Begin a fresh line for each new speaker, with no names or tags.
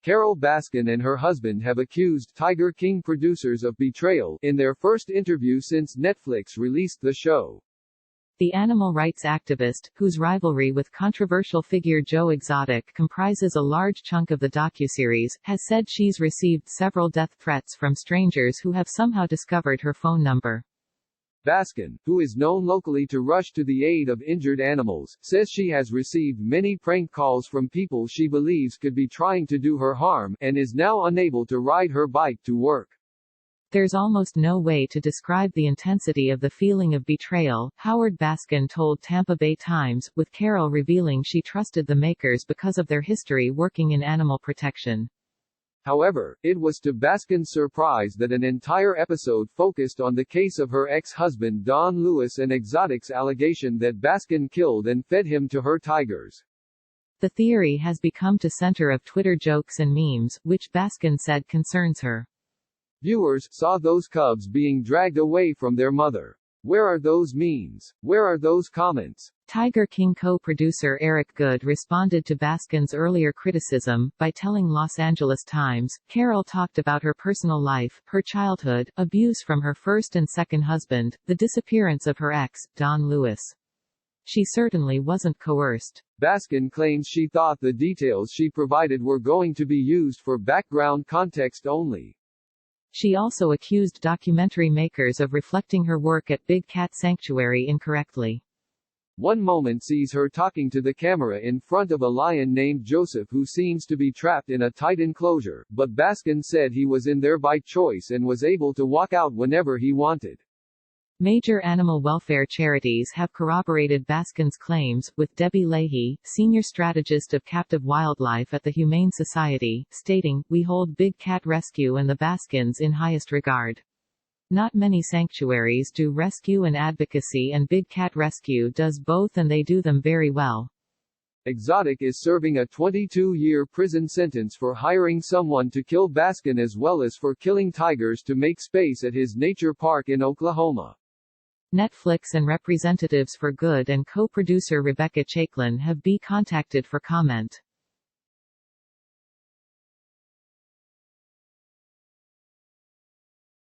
Carole Baskin and her husband have accused Tiger King producers of betrayal in their first interview since Netflix released the show.
The animal rights activist, whose rivalry with controversial figure Joe Exotic comprises a large chunk of the docuseries, has said she's received several death threats from strangers who have somehow discovered her phone number.
Baskin, who is known locally to rush to the aid of injured animals, says she has received many prank calls from people she believes could be trying to do her harm, and is now unable to ride her bike to work.
There's almost no way to describe the intensity of the feeling of betrayal, Howard Baskin told Tampa Bay Times, with Carole revealing she trusted the makers because of their history working in animal protection.
However, it was to Baskin's surprise that an entire episode focused on the case of her ex-husband Don Lewis and Exotic's allegation that Baskin killed and fed him to her tigers.
The theory has become to center of Twitter jokes and memes, which Baskin said concerns her.
Viewers saw those cubs being dragged away from their mother. Where are those memes? Where are those comments?
Tiger King co-producer Eric Goode responded to Baskin's earlier criticism by telling Los Angeles Times, Carole talked about her personal life, her childhood, abuse from her first and second husband, the disappearance of her ex, Don Lewis. She certainly wasn't coerced.
Baskin claims she thought the details she provided were going to be used for background context only.
She also accused documentary makers of reflecting her work at Big Cat Sanctuary incorrectly.
One moment sees her talking to the camera in front of a lion named Joseph who seems to be trapped in a tight enclosure, but Baskin said he was in there by choice and was able to walk out whenever he wanted.
Major animal welfare charities have corroborated Baskin's claims, with Debbie Leahy, senior strategist of captive wildlife at the Humane Society, stating, "We hold Big Cat Rescue and the Baskins in highest regard. Not many sanctuaries do rescue and advocacy, and Big Cat Rescue does both, and they do them very well."
Exotic is serving a 22-year prison sentence for hiring someone to kill Baskin as well as for killing tigers to make space at his nature park in Oklahoma.
Netflix and representatives for Goode and co-producer Rebecca Chaiklin have been contacted for comment.